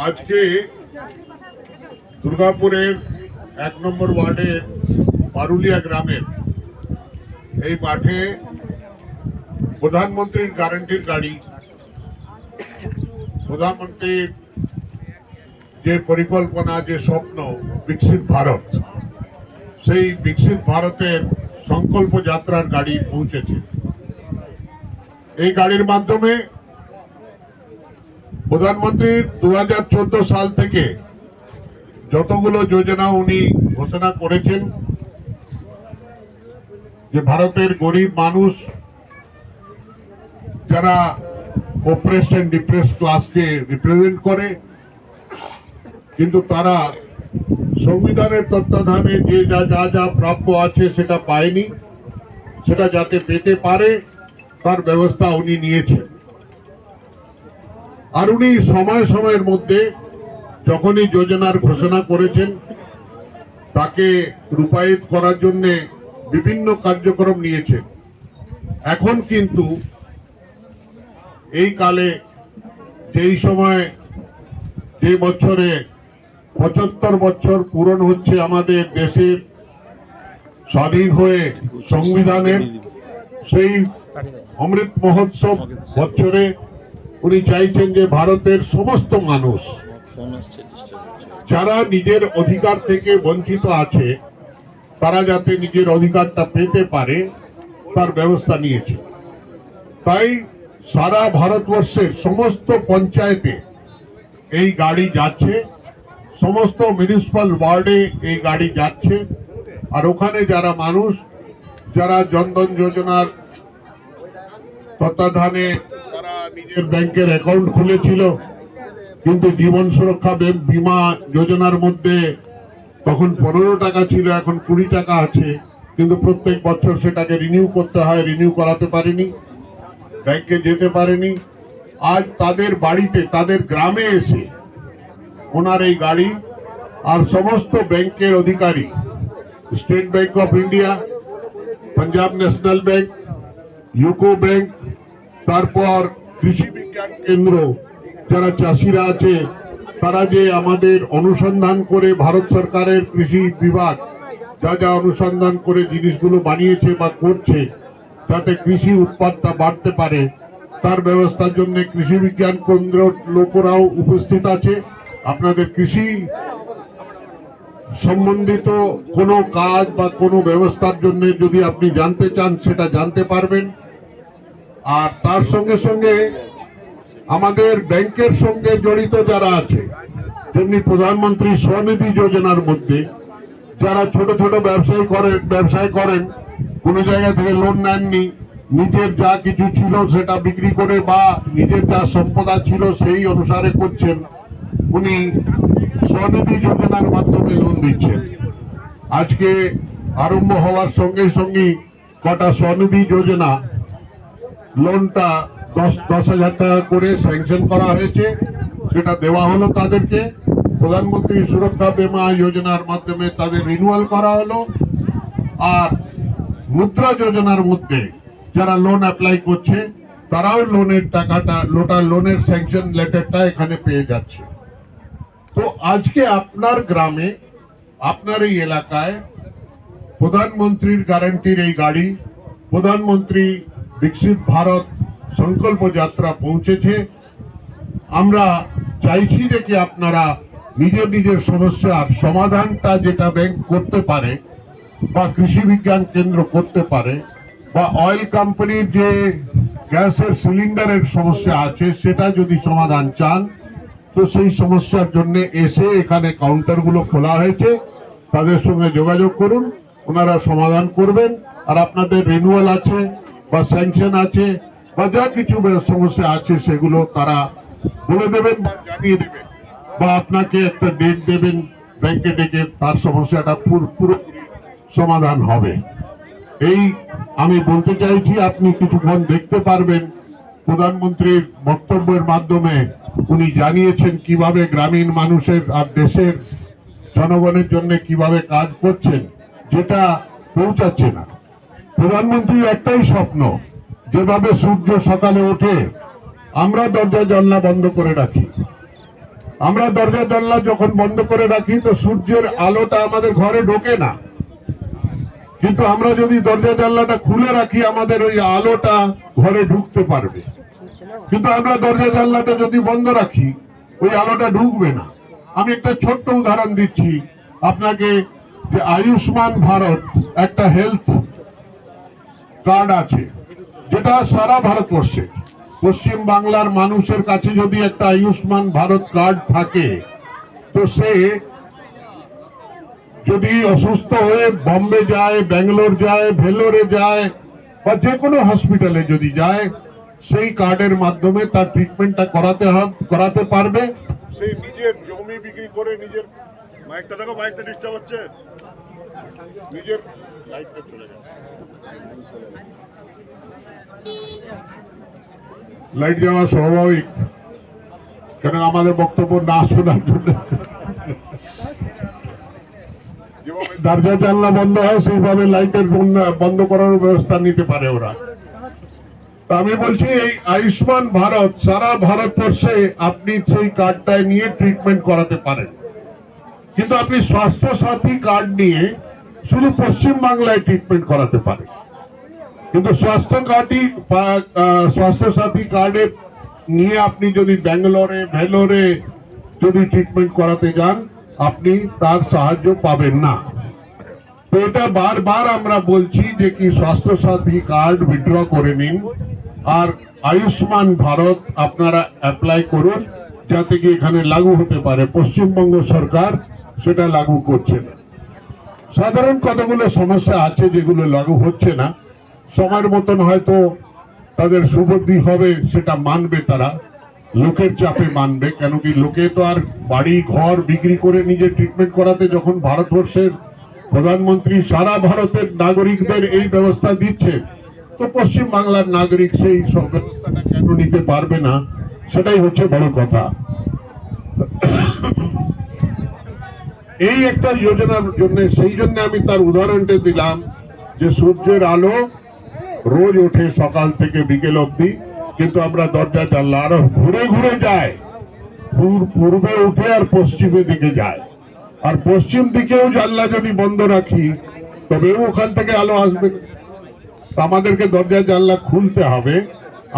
আজকে দুর্গাপুরের 1 নম্বর ওয়ার্ডের পারুলিয়া গ্রামের এই মাঠে প্রধানমন্ত্রীর গ্যারান্টির গাড়ি, প্রধানমন্ত্রীর যে পরিকল্পনা, যে স্বপ্ন বিকশিত ভারত, সেই বিকশিত ভারতের সংকল্প যাত্রার গাড়ি পৌঁছেছে। এই গাড়ির মাধ্যমে প্রধানমন্ত্রীর 2014 সাল থেকে যতগুলো যোজনা উনি ঘোষণা করেছেন, যে ভারতের গরিব মানুষ যারা অপ্রেসড এন্ড ডিপ্রেসড ক্লাসকে রিপ্রেজেন্ট করে, কিন্তু তারা সংবিধানের তত্ত্বাবধানে যে যা যা যা প্রাপ্য আছে সেটা পায়নি, সেটা যাতে পেতে পারে তার ব্যবস্থা উনি নিয়েছেন। আর উনি সময় সময়ের মধ্যে যখনই যোজনার ঘোষণা করেছেন, তাকে রূপায়িত করার জন্য বিভিন্ন কার্যক্রম নিয়েছেন। এখন কিন্তু এই কালে, যেই সময়, যে বছরে 75 বছর পূরণ হচ্ছে আমাদের দেশের স্বাধীন হয়ে সংবিধানের, সেই অমৃত মহোৎসব বছরে উনি চাইছেন যে ভারতের সমস্ত মানুষ যারা নিজের অধিকার থেকে বঞ্চিত আছে, তারা যাতে নিজের অধিকারটা পেতে পারে তার ব্যবস্থা নিয়েছে। তাই সারা ভারতবর্ষের সমস্ত পঞ্চায়েতে এই গাড়ি যাচ্ছে, সমস্ত মিউনিসিপাল ওয়ার্ডে এই গাড়ি যাচ্ছে। আর ওখানে যারা মানুষ, যারা জনধন যোজনার তত্ত্বাবধানে তারা নিজের ব্যাংকের অ্যাকাউন্ট খুলেছিল, কিন্তু জীবন সুরক্ষা বীমা যোজনার মধ্যে তখন 15 টাকা ছিল, এখন 20 টাকা আছে, কিন্তু প্রত্যেক বছর সেটাকে রিনিউ করতে হয়, রিনিউ করাতে পারেনি, ব্যাংকে যেতে পারেনি। আজ তাদের বাড়িতে, তাদের গ্রামে এসে ওনার এই গাড়ি, আর সমস্ত ব্যাংকের অধিকারী, state bank of India, Punjab national bank, UCO bank, তারপর কৃষি বিজ্ঞান কেন্দ্র, যারা চাষিরা আছে, তারা যে আমাদের অনুসন্ধান করে ভারত সরকারের কৃষি বিভাগ যা যা অনুসন্ধান করে জিনিসগুলো বানিয়েছে বা করছে, যাতে কৃষি উৎপাদটা বাড়তে পারে, তার ব্যবস্থার জন্য কৃষি বিজ্ঞান কেন্দ্র লোকেরাও উপস্থিত আছে। আপনাদের কৃষি সম্বন্ধিত কোনো কাজ বা কোনো ব্যবস্থার জন্য যদি আপনি জানতে চান, সেটা জানতে পারবেন। আর তার সঙ্গে সঙ্গে আমাদের ব্যাংকের সঙ্গে জড়িত যারা আছে, তেমনি প্রধানমন্ত্রী স্বনিধি যোজনার মধ্যে যারা ছোট ছোট ব্যবসায় করেন, কোনো জায়গা থেকে লোন নেননি, নিজের যা কিছু ছিল সেটা বিক্রি করে বা নিজের যা সম্পদ ছিল সেই অনুসারে করছেন, উনি স্বনিধি যোজনার মাধ্যমে লোন দিচ্ছেন। আজকে আরম্ভ হওয়ার সঙ্গে সঙ্গে কটা স্বনিধি যোজনা লোনটা 10,000 টাকা করে স্যাংশন করা হয়েছে, সেটা দেওয়া হলো তাদেরকে। প্রধানমন্ত্রী সুরক্ষা বীমা যোজনার মাধ্যমে তাদের রিনিউয়াল করা হলো। আর মুদ্রা যোজনার মধ্যে যারা লোন অ্যাপ্লাই করছে, তারাও লোনের টাকাটা, লোনের স্যাংশন লেটারটা এখানে পেয়ে যাচ্ছে। তো আজকে আপনার গ্রামে, আপনার এই এলাকায় প্রধানমন্ত্রীর গ্যারান্টির এই গাড়ি, প্রধানমন্ত্রী বিকশিত ভারত সংকল্প যাত্রা পৌঁছেছে। আমরা চাইছি যে কি আপনারা নিজের নিজের সমস্যার সমাধানটা, যেটা ব্যাংক করতে পারে বা কৃষি বিজ্ঞান কেন্দ্র করতে পারে, বা অয়েল কোম্পানির যে গ্যাসের সিলিন্ডারের সমস্যা আছে, সেটা যদি সমাধান চান, তো সেই সমস্যার জন্য এসে এখানে কাউন্টারগুলো খোলা হয়েছে, তাদের সঙ্গে যোগাযোগ করুন, ওনারা সমাধান করবেন। আর আপনাদের রিনিউয়াল আছে বা স্যাংশন আছে বা যা কিছু সমস্যা আছে, সেগুলো তারা বলে দেবেন বা জানিয়ে দেবেন, বা আপনাকে একটা ডেট দেবেন ব্যাংকে ডেকে, তার সমস্যাটা পুরোপুরি সমাধান হবে। এই আমি বলতে চাইছি, আপনি কিছুক্ষণ দেখতে পারবেন প্রধানমন্ত্রীর বক্তব্যের মাধ্যমে উনি জানিয়েছেন কিভাবে গ্রামীণ মানুষের আর দেশের জনগণের জন্য কিভাবে কাজ করছেন, যেটা পৌঁছাচ্ছে না। প্রধানমন্ত্রীর একটাই স্বপ্ন, যেভাবে সূর্য সকালে ওঠে আমরা দরজা জানলা বন্ধ করে রাখি, আমরা দরজা জানলা যখন বন্ধ করে রাখি তো সূর্যের আলোটা আমাদের ঘরে ঢোকে না, কিন্তু আমরা যদি দরজা জানলাটা খুলে রাখি আমাদের ওই আলোটা ঘরে ঢুকতে পারবে। কিন্তু আমরা দরজা জানলাটা যদি বন্ধ রাখি ওই আলোটা ঢুকবে না। আমি একটা ছোট্ট উদাহরণ দিচ্ছি আপনাকে, যে আয়ুষ্মান ভারত একটা হেলথ কার্ড আছে, যেটা সারা ভারতবর্ষে পশ্চিম বাংলার মানুষের কাছে যদি একটা আয়ুষ্মান ভারত কার্ড থাকে, তো সে যদি অসুস্থ হয়ে বম্বে যায়, ব্যাঙ্গালোর যায়, ভেলোরে যায় বা যে কোনো হসপিটালে যদি যায়, সেই কার্ডের মাধ্যমে তার ট্রিটমেন্টটা করাতে পারবে। সেই নিজের জমি বিক্রি করে নিজের মাইকটা দেখো, মাইকটা ডিস্টার্ব হচ্ছে, নিজের লাইফটা চলে যাচ্ছে। লাইট যাওয়া স্বাভাবিক, কেন আমাদের বক্তব্য না শোনার জন্য দরজা জানলা বন্ধ হয় সেইভাবে লাইটের বন্ধ করার ব্যবস্থা নিতে পারে ওরা। আমি বলছি এই আয়ুষ্মান ভারত সারা ভারতবর্ষে আপনি সেই কার্ডটায় নিয়ে ট্রিটমেন্ট করাতে পারেন, কিন্তু আপনি স্বাস্থ্য সাথী কার্ড নিয়ে শুধু পশ্চিম বাংলায় ট্রিটমেন্ট করাতে পারেন। কিন্তু স্বাস্থ্য সাথী কার্ডে নিয়ে আপনি যদি ব্যাঙ্গালোরে ভেলোরে যদি ট্রিটমেন্ট করাতে যান আপনি তার সাহায্য পাবেন না। তো এটা বারবার আমরা বলছি যে কি স্বাস্থ্য সাথী কার্ড উইথড্র করে নিন আর আয়ুষ্মান ভারত আপনারা অ্যাপ্লাই করুন, যাতে কি এখানে লাগু হতে পারে। পশ্চিমবঙ্গ সরকার সেটা লাগু করছে না। সাধারণ কতগুলো সমস্যা আছে যেগুলো লাগু হচ্ছে না, সময়ের মতন হয়তো তাদের সুবুদ্ধি হবে, সেটা মানবে তারা, লোকের চাপে মানবে। কেন কি লোকে তো আর বাড়ি ঘর বিক্রি করে নিজে ট্রিটমেন্ট করাতে, যখন ভারতবর্ষের প্রধানমন্ত্রী সারা ভারতের নাগরিকদের এই ব্যবস্থা দিচ্ছে, তো পশ্চিম বাংলার নাগরিক সেই সব ব্যবস্থাটা কেন নিতে পারবে না, সেটাই হচ্ছে বড় কথা। এই একটা যোজনার জন্য, সেই জন্য আমি তার উদাহরণটা দিলাম যে সূর্যের আলো রোজ ওঠে সকাল থেকে বিকেল অবধি, কিন্তু আমরা দরজা জানলা আরো ঘুরে ঘুরে যায়, পূর্বে উঠে আর পশ্চিমের দিকে যায়, আর পশ্চিম দিকেও জানলা যদি বন্ধ রাখি তবে ওখান থেকে আলো আসবে না। আমাদেরকে দরজা জানলা খুলতে হবে।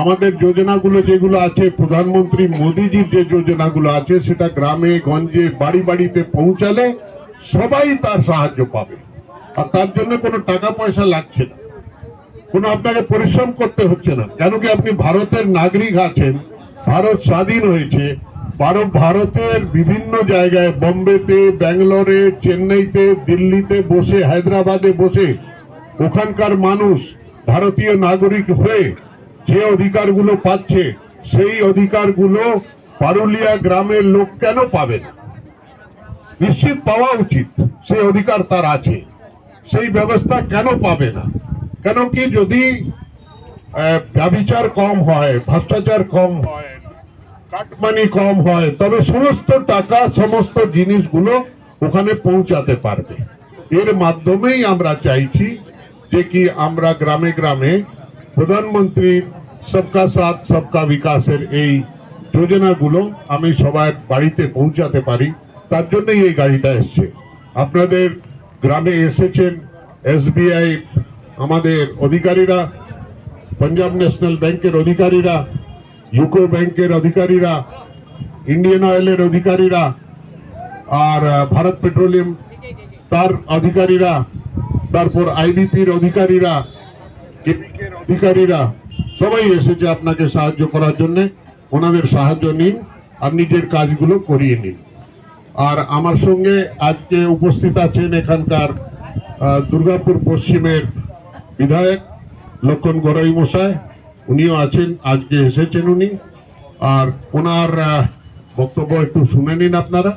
আমাদের যোজনাগুলো যেগুলো আছে, প্রধানমন্ত্রী মোদীজির যে যোজনাগুলো আছে, সেটা গ্রামে গঞ্জে বাড়ি বাড়িতে পৌঁছালে সবাই তার সাহায্য পাবে, আর তার জন্য কোনো টাকা পয়সা লাগছে না, কোনো আপনাকে পরিশ্রম করতে হচ্ছে না। কেন কি আপনি ভারতের নাগরিক আছেন, ভারত স্বাধীন হয়েছে, ভারতের বিভিন্ন জায়গায় বম্বেতে, ব্যাঙ্গালোরে, চেন্নাইতে, দিল্লিতে বসে, হায়দ্রাবাদে বসে ওখানকার মানুষ ভারতীয় নাগরিক হয়ে যে অধিকারগুলো পাচ্ছে, সেই অধিকারগুলো পারুলিয়া গ্রামের লোক কেন পাবে না? নিশ্চিত পাওয়া উচিত, সেই অধিকার তার আছে, সেই ব্যবস্থা কেন পাবে না? কেন কি যদি ব্যভিচার কম হয়, ভ্রষ্টাচার কম হয়, কাটমানি কম হয়, তবে সমস্ত টাকা সমস্ত জিনিসগুলো ওখানে পৌঁছাতে পারবে। এর মাধ্যমেই আমরা চাইছি যে কি আমরা গ্রামে গ্রামে প্রধানমন্ত্রীর সবকা সাথ সবকা বিকাশের এই যোজনাগুলো আমি সবার বাড়িতে পৌঁছাতে পারি, তার জন্যই এই গাড়িটা এসছে। আপনাদের গ্রামে এসেছেন SBI আমাদের অধিকারীরা, পাঞ্জাব ন্যাশনাল ব্যাংকের অধিকারীরা, ইউকো ব্যাংকের অধিকারীরা, ইন্ডিয়ান অয়েলের অধিকারীরা, আর ভারত পেট্রোলিয়াম তার অধিকারীরা, তারপর IBPর অধিকারীরা, কেপিকের অধিকারীরা, সবাই এসেছে আপনাকে সাহায্য করার জন্য। ওনাদের সাহায্য নিন আর নিজের কাজগুলো করিয়ে নিন। আর আমার সঙ্গে আজকে উপস্থিত আছেন এখানকার দুর্গাপুর পশ্চিমের বিধায়ক লক্ষণ গড়াই মশাই, উনিও আছেন, আজকে এসেছেন উনি। আর ওনার বক্তব্য একটু শুনে নিন আপনারা।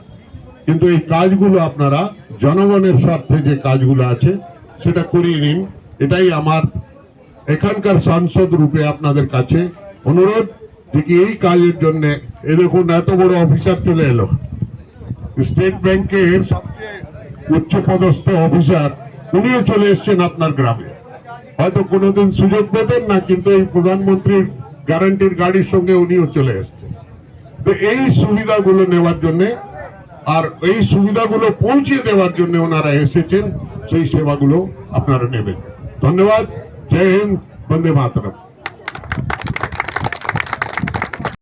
কিন্তু এই কাজগুলো আপনারা জনগণের স্বার্থে যে কাজগুলো আছে সেটা করিয়ে নিন, এটাই আমার এখানকার সাংসদ রূপে আপনাদের কাছে অনুরোধ। যে এই কাজের জন্য দেখুন এত বড় অফিসার চলে এলো, স্টেট ব্যাংকের সবচেয়ে উচ্চ পদস্থ অফিসার, উনিও চলে এসছেন আপনার গ্রামে। হয়তো কোনোদিন সুযোগ পেতেন না, কিন্তু এই প্রধানমন্ত্রীর গ্যারান্টির গাড়ির সঙ্গে উনিও চলে এসছেন। তো এই সুবিধাগুলো নেওয়ার জন্য আর এই সুবিধাগুলো পৌঁছে দেওয়ার জন্য ওনারা এসেছেন, সেই সেবাগুলো আপনারা নেবেন। ধন্যবাদ। জয় হিন্দ। বন্দে মাতরম।